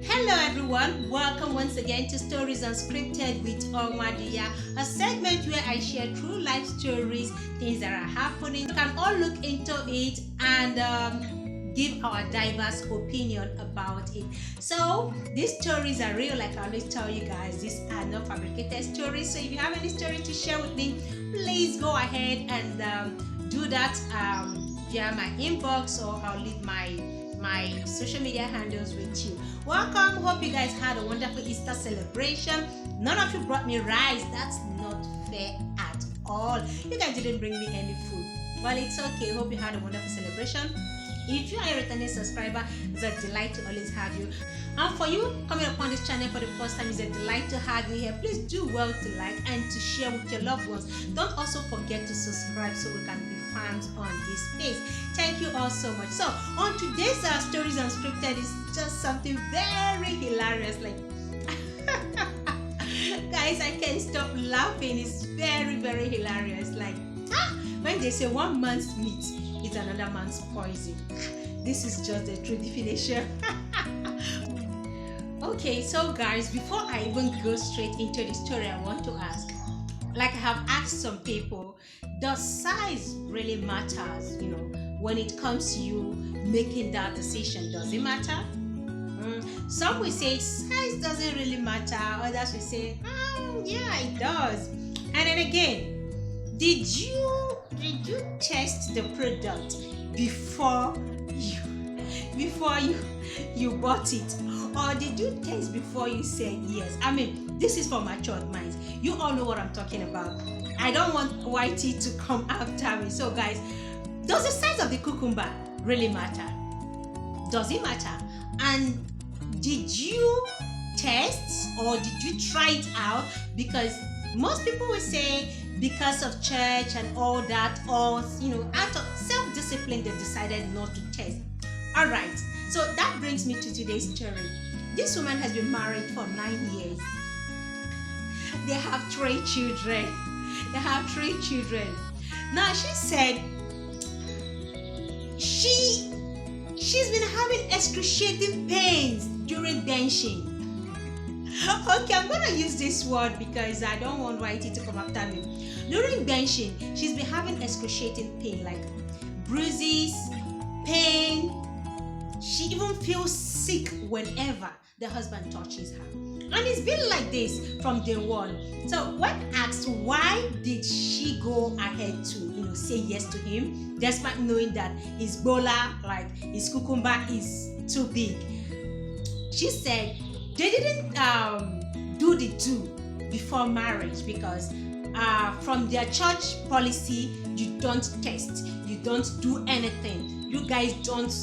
Hello everyone, welcome once again to Stories Unscripted with Onwadiya, a segment where I share true life stories, things that are happening. We can all look into it and give our diverse opinion about it. So these stories are real, like I always tell you guys, these are not fabricated stories. So if you have any story to share with me, please go ahead and do that via my inbox, or I'll leave my social media handles with you. Welcome. Hope you guys had a wonderful Easter celebration. None of you brought me rice. That's not fair at all. You guys didn't bring me any food. Well, it's okay. Hope you had a wonderful celebration. If you are a returning subscriber, it's a delight to always have you. And for you coming upon this channel for the first time, it's a delight to have you here. Please do well to like and to share with your loved ones. Don't also forget to subscribe so we can be fans on this page. Thank you all so much. So on today's Stories Unscripted is just something very hilarious. Like guys, I can't stop laughing. It's very, very hilarious. Like when they say one man's meat is another man's poison. This is just the true definition. Okay, so guys, before I even go straight into the story, I want to ask, like I have asked some people, does size really matters, when it comes to you making that decision? Does it matter? Some will say size doesn't really matter. Others will say, yeah, it does. And then again, did you test the product before you bought it, or did you test before you said yes? I mean, this is for matured minds. You all know what I'm talking about. I don't want YT to come after me. So guys, does the size of the cucumber really matter? Does it matter? And did you test or did you try it out? Because most people will say because of church and all that, or out of self-discipline, they decided not to test. All right, so that brings me to today's story. This woman has been married for 9 years. They have 3 children. Now she said she's been having excruciating pains during benching. Okay, I'm gonna use this word because I don't want YT to come after me. During benching, she's been having excruciating pain, like bruises, pain. She even feels sick whenever the husband touches her. And it's been like this from day one. So when asked why did she go ahead to say yes to him, despite knowing that his bola, like his cucumber, is too big, she said they didn't do the do before marriage because from their church policy, you don't test, you don't do anything, you guys don't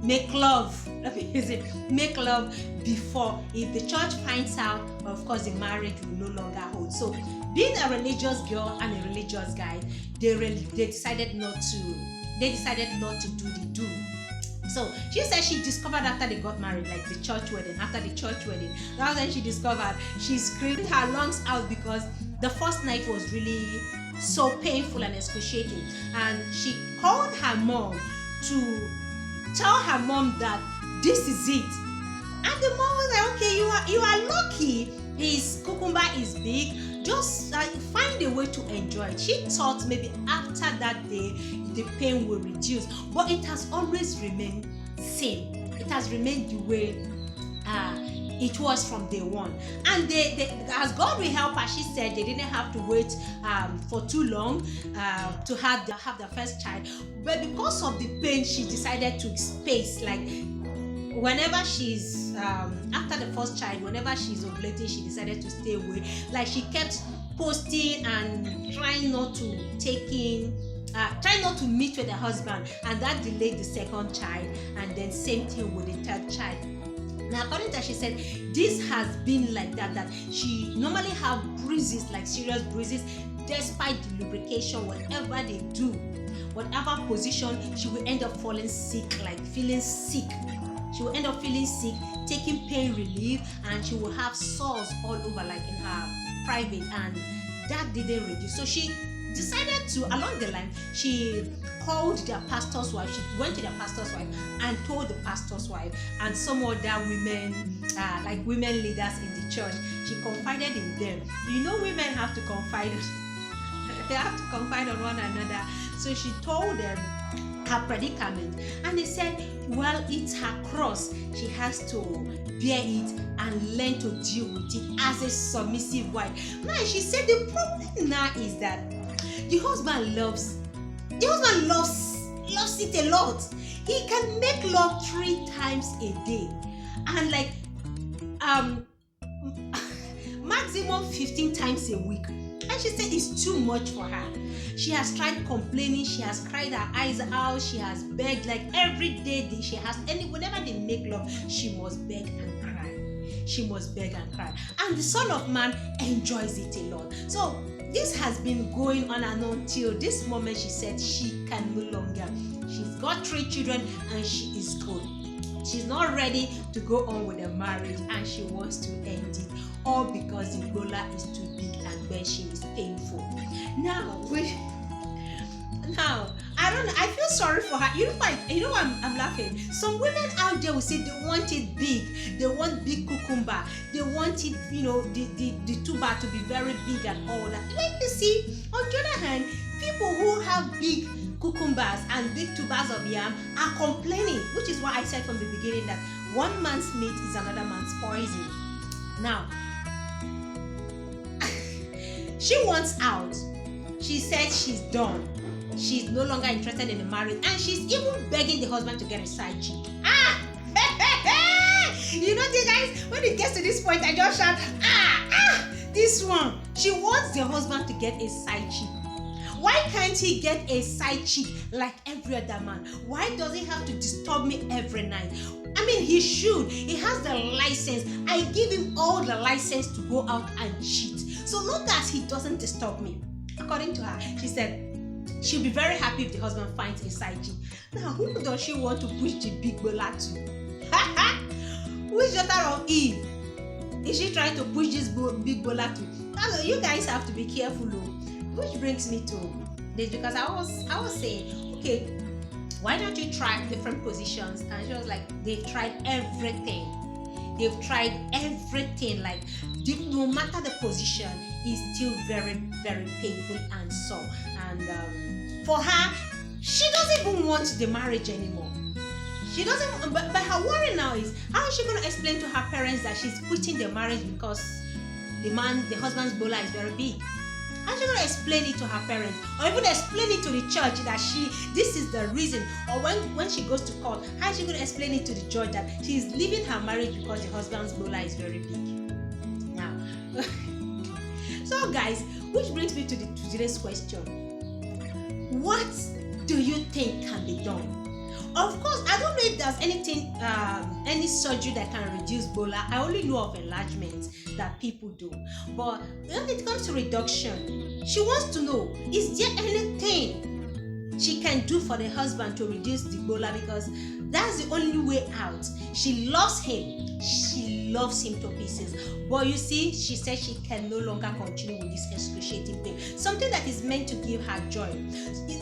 make love. Make love before. If the church finds out, of course the marriage will no longer hold. So being a religious girl and a religious guy, they decided not to do the do. So she said she discovered after they got married, like the church wedding, after the church wedding, that's when she discovered she screamed her lungs out because the first night was really so painful and excruciating. And she called her mom to tell her mom that this is it. And the mom was like, okay, you are lucky his cucumber is big, just find a way to enjoy it. She thought maybe after that day the pain will reduce, but it has always remained same. It has remained the way it was from day one. And they as God will help her, she said they didn't have to wait for too long to have the first child. But because of the pain, she decided to space, like whenever she's after the first child, whenever she's ovulating, she decided to stay away. Like she kept posting and trying not to meet with the husband, and that delayed the second child, and then same thing with the third child. Now, according to her, she said this has been like that she normally have bruises, like serious bruises, despite the lubrication. Whatever they do, whatever position, she will end up falling sick, like feeling sick. She will end up feeling sick, taking pain relief, and she will have sores all over, like in her private, and that didn't reduce. So she decided to, along the line, she called their pastor's wife. She went to their pastor's wife and told the pastor's wife and some other women, like women leaders in the church. She confided in them. You know, women have to confide. They have to confide on one another. So she told them her predicament, and they said, well, it's her cross. She has to bear it and learn to deal with it as a submissive wife. Now she said the problem now is that the husband loves it a lot. He can make love 3 times a day, and like maximum 15 times a week. And she said it's too much for her. She has tried complaining, she has cried her eyes out, she has begged, like every day she has whenever they make love, she must beg and cry. She must beg and cry. And the Son of Man enjoys it a lot. So this has been going on and on till this moment. She said she can no longer. She's got 3 children and she is good. She's not ready to go on with the marriage and she wants to end it, all because the roller is too big and benching is painful. Now I don't know. I feel sorry for her. You know why I'm laughing? Some women out there will say they want it big. They want big cucumber. They want it, the tuber to be very big and all that. Like you see, on the other hand, people who have big cucumbers and big tubers of yam are complaining, which is why I said from the beginning that one man's meat is another man's poison. Now, she wants out. She said she's done. She's no longer interested in the marriage, and she's even begging the husband to get a side chick. You know, guys, when it gets to this point, I just shout, this one. She wants the husband to get a side chick. Why can't he get a side chick like every other man? Why does he have to disturb me every night? I mean, he should. He has the license. I give him all the license to go out and cheat. So long as he doesn't disturb me. According to her, she said she'll be very happy if the husband finds a side chick. Now, who does she want to push the big bola to? Which daughter of Eve is she trying to push this big bola to? Now, you guys have to be careful, though. Which brings me to this, because I was saying, okay, why don't you try different positions? And she was like, they've tried everything. They've tried everything. Like, no matter the position, it's still very, very painful and sore. And for her, she doesn't even want the marriage anymore. She doesn't. But her worry now is, how is she going to explain to her parents that she's quitting the marriage because the husband's bola is very big? How is she going to explain it to her parents, or even explain it to the church that this is the reason? Or when she goes to court, how is she going to explain it to the judge that she is leaving her marriage because the husband's bola is very big? Now, so guys, which brings me to today's question: what do you think can be done? Of course, I don't know if there's any surgery that can reduce bola. I only know of enlargement that people do. But when it comes to reduction, she wants to know, is there anything she can do for the husband to reduce the bola? Because that's the only way out. She loves him. She loves him to pieces. But you see, she said she can no longer continue with this excruciating pain. Something that is meant to give her joy.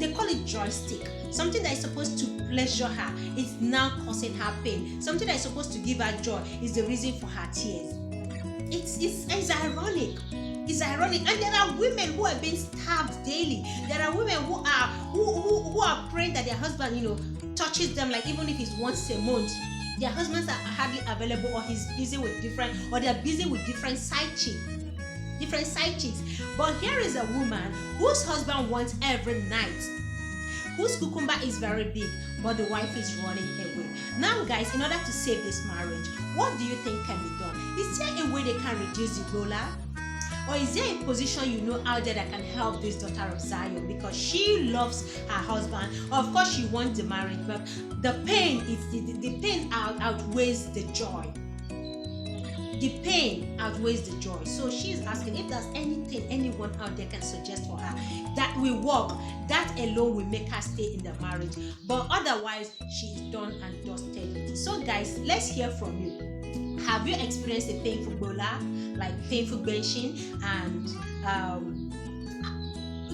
They call it joystick. Something that is supposed to pleasure her is now causing her pain. Something that is supposed to give her joy is the reason for her tears. It's ironic. It's ironic. And there are women who are being starved daily. There are women who are praying that their husband, touches them, like even if it's once a month. Their husbands are hardly available, or he's busy with they're busy with different side chicks. But here is a woman whose husband wants every night, whose cucumber is very big, but the wife is running away. Now, guys, in order to save this marriage, what do you think can be done? Is there a way they can reduce the bola? Or is there a position out there that can help this daughter of Zion? Because she loves her husband. Of course, she wants the marriage, but the pain outweighs the joy. The pain outweighs the joy. So she's asking if there's anything anyone out there can suggest for her that will work. That alone will make her stay in the marriage. But otherwise, she's done and dusted with it. So guys, let's hear from you. Have you experienced a painful bola, like painful benching? And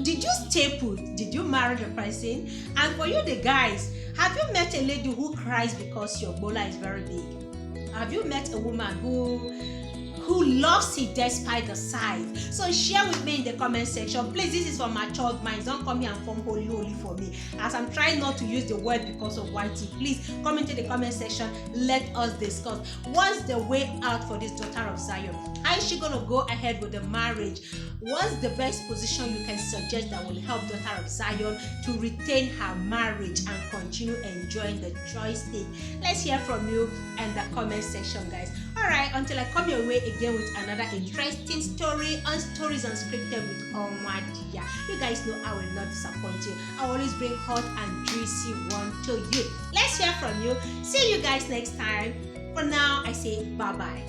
Did you stay put? Did you marry the person? And for you, the guys, have you met a lady who cries because your bola is very big? Have you met a woman who loves it despite the size? So share with me in the comment section. Please, this is for matured minds. Don't come here and form holy for me, as I'm trying not to use the word because of whitey. Please comment in the comment section. Let us discuss. What's the way out for this daughter of Zion? How is she gonna go ahead with the marriage? What's the best position you can suggest that will help daughter of Zion to retain her marriage and continue enjoying the joy state? Let's hear from you in the comment section, guys. Alright, until I come your way again with another interesting story on Stories Unscripted with Onwadiya. You guys know I will not disappoint you. I always bring hot and juicy one to you. Let's hear from you. See you guys next time. For now, I say bye-bye.